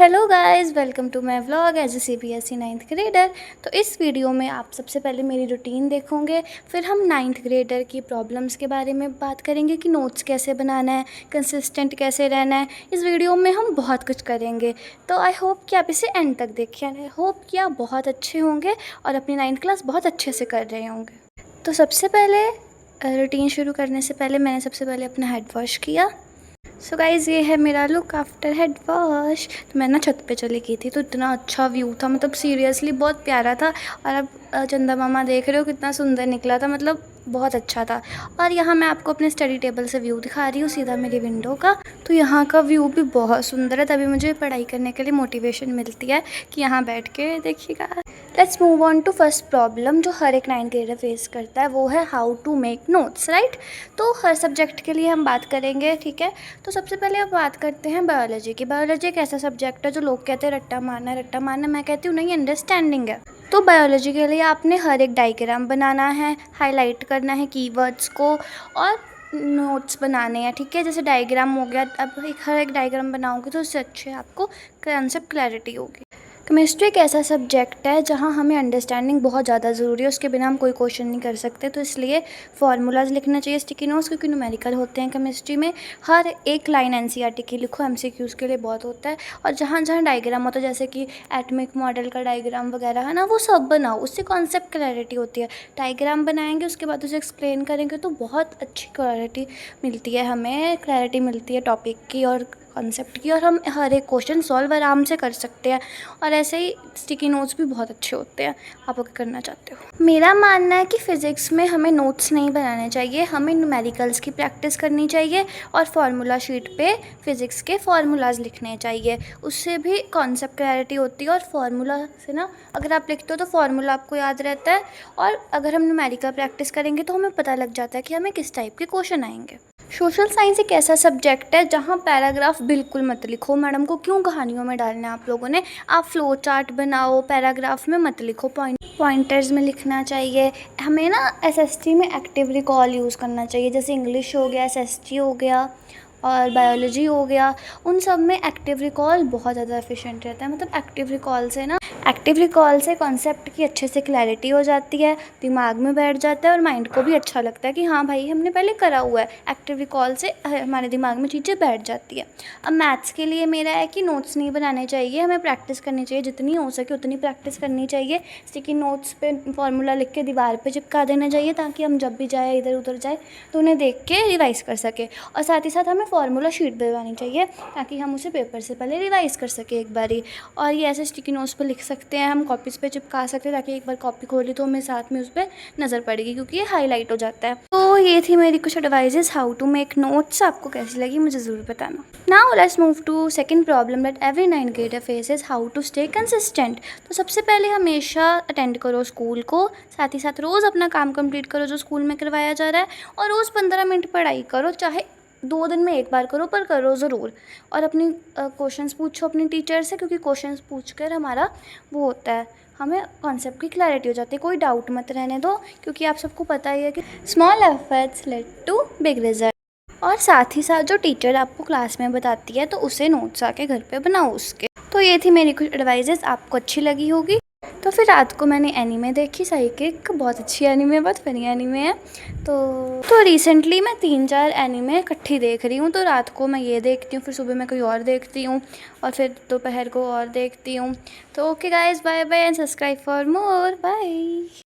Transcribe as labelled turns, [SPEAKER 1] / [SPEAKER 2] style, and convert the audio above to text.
[SPEAKER 1] Hello guys, welcome to my vlog as a CBSE ninth grader. तो इस video में आप सबसे पहले मेरी रूटीन देखोगे, फिर हम नाइन्थ ग्रेडर की प्रॉब्लम्स के बारे में बात करेंगे कि नोट्स कैसे बनाना है, कंसिस्टेंट कैसे रहना है। इस वीडियो में हम बहुत कुछ करेंगे, तो आई होप कि आप इसे एंड तक देखिए। आई होप कि आप बहुत अच्छे होंगे और अपनी नाइन्थ क्लास बहुत अच्छे से कर रहे होंगे। तो सबसे पहले रूटीन शुरू करने से पहले मैंने सबसे पहले अपना हेड वॉश किया। सो गाइज़, ये है मेरा लुक आफ्टर हेड वॉश। तो मैं ना छत पे चली गई थी, तो इतना अच्छा व्यू था, मतलब सीरियसली बहुत प्यारा था। और अब चंदा मामा देख रहे हो कितना सुंदर निकला था, मतलब बहुत अच्छा था। और यहाँ मैं आपको अपने स्टडी टेबल से व्यू दिखा रही हूँ, सीधा मेरी विंडो का। तो यहाँ का व्यू भी बहुत सुंदर है, तभी मुझे पढ़ाई करने के लिए मोटिवेशन मिलती है कि यहाँ बैठ के देखिएगा। Let's move on to first problem जो हर एक नाइन्थ ग्रेडर फेस करता है, वो है how to make notes, right. तो हर सब्जेक्ट के लिए हम बात करेंगे, ठीक है। तो सबसे पहले अब बात करते हैं बायोलॉजी की। बायोलॉजी एक ऐसा सब्जेक्ट है जो लोग कहते हैं रट्टा मारना है, रट्टा मारना। मैं कहती हूँ नहीं, अंडरस्टैंडिंग है। तो बायोलॉजी के लिए आपने हर एक डायग्राम बनाना है, हाईलाइट करना है कीवर्ड्स को, और नोट्स बनाने हैं, ठीक है। जैसे डायग्राम हो गया, अब हर एक डायग्राम बनाओगे तो उससे अच्छे आपको कंसेप्ट क्लैरिटी होगी। केमिस्ट्री एक ऐसा सब्जेक्ट है जहाँ हमें अंडरस्टैंडिंग बहुत ज़्यादा ज़रूरी है, उसके बिना हम कोई क्वेश्चन नहीं कर सकते। तो इसलिए फार्मूलाज लिखना चाहिए स्टिकी नोट्स, क्योंकि न्यूमेरिकल होते हैं केमिस्ट्री में। हर एक लाइन एनसीईआरटी की लिखो, एमसीक्यूज़ के लिए बहुत होता है। और जहाँ जहाँ डायग्राम होता है, जैसे कि एटॉमिक मॉडल का डायग्राम वगैरह है ना, वो सब बनाओ, उससे कॉन्सेप्ट क्लैरिटी होती है। डायग्राम बनाएंगे, उसके बाद उसे एक्सप्लेन करेंगे तो बहुत अच्छी क्लैरिटी मिलती है, हमें क्लैरिटी मिलती है टॉपिक की और कॉन्सेप्ट की, और हम हर एक क्वेश्चन सॉल्व आराम से कर सकते हैं। और ऐसे ही स्टिकी नोट्स भी बहुत अच्छे होते हैं। आप क्या करना चाहते हो? मेरा मानना है कि फ़िज़िक्स में हमें नोट्स नहीं बनाने चाहिए, हमें न्यूमेरिकल्स की प्रैक्टिस करनी चाहिए और फार्मूला शीट पे फ़िज़िक्स के फार्मूलाज लिखने चाहिए। उससे भी कॉन्सेप्ट क्लैरिटी होती है, और फार्मूला से ना अगर आप लिखते हो तो फार्मूला आपको याद रहता है। और अगर हम न्यूमेरिकल प्रैक्टिस करेंगे तो हमें पता लग जाता है कि हमें किस टाइप के क्वेश्चन आएंगे। सोशल साइंस एक ऐसा सब्जेक्ट है जहाँ पैराग्राफ बिल्कुल मत लिखो। मैडम को क्यों कहानियों में डालना है आप लोगों ने? आप फ्लो चार्ट बनाओ, पैराग्राफ में मत लिखो, पॉइंटर्स में लिखना चाहिए। हमें ना एसएसटी में एक्टिव रिकॉल यूज़ करना चाहिए, जैसे इंग्लिश हो गया, एसएसटी हो गया और बायोलॉजी हो गया। उन सब में एक्टिव रिकॉल बहुत ज़्यादा एफिशिएंट रहता है। मतलब एक्टिव रिकॉल से कॉन्सेप्ट की अच्छे से क्लैरिटी हो जाती है, दिमाग में बैठ जाता है और माइंड को भी अच्छा लगता है कि हाँ भाई हमने पहले करा हुआ है। एक्टिव रिकॉल से हमारे दिमाग में चीज़ें बैठ जाती है। अब मैथ्स के लिए मेरा है कि नोट्स नहीं बनाने चाहिए, हमें प्रैक्टिस करनी चाहिए, जितनी हो सके उतनी प्रैक्टिस करनी चाहिए। स्टिकी नोट्स पे फार्मूला लिख के दीवार पे चिपका देना चाहिए, ताकि हम जब भी जाए इधर उधर जाए तो उन्हें देख के रिवाइज़ कर सके। और साथ ही साथ हमें फार्मूला शीट बनवानी चाहिए, ताकि हम उसे पेपर से पहले रिवाइज़ कर सकें एक बारी। और ये ऐसे स्टिकी नोट्स पर लिख सकते हैं, हम कॉपीज़ पे चिपका सकते हैं, ताकि एक बार कॉपी खोली तो हमें साथ में उस पर नज़र पड़ेगी, क्योंकि ये हाईलाइट हो जाता है। तो ये थी मेरी कुछ advices how to make notes. आपको कैसी लगी मुझे ज़रूर बताना। Now let's move to second problem that every ninth grader faces, how to stay consistent. तो सबसे पहले हमेशा अटेंड करो स्कूल को, साथ ही साथ रोज़ अपना काम कंप्लीट करो जो स्कूल में करवाया जा रहा है, और रोज़ 15 मिनट पढ़ाई करो, चाहे 2 दिन में एक बार करो, पर करो ज़रूर। और अपनी क्वेश्चंस पूछो अपनी टीचर से, क्योंकि क्वेश्चंस पूछ कर हमारा वो होता है, हमें कॉन्सेप्ट की क्लैरिटी हो जाती है। कोई डाउट मत रहने दो, क्योंकि आप सबको पता ही है कि small efforts led to big result. और साथ ही साथ जो टीचर आपको क्लास में बताती है तो उसे नोट्स आके घर पे बनाओ उसके। तो ये थी मेरी कुछ एडवाइजेस, आपको अच्छी लगी होगी। तो फिर रात को मैंने एनीमे देखी, साइकिक, बहुत अच्छी एनीमे, बहुत फनी एनीमे है। तो रिसेंटली मैं 3-4 एनीमे इकट्ठी देख रही हूँ। तो रात को मैं ये देखती हूँ, फिर सुबह मैं कोई और देखती हूँ, और फिर दोपहर को और देखती हूँ। तो okay guys, bye bye and subscribe for more, bye.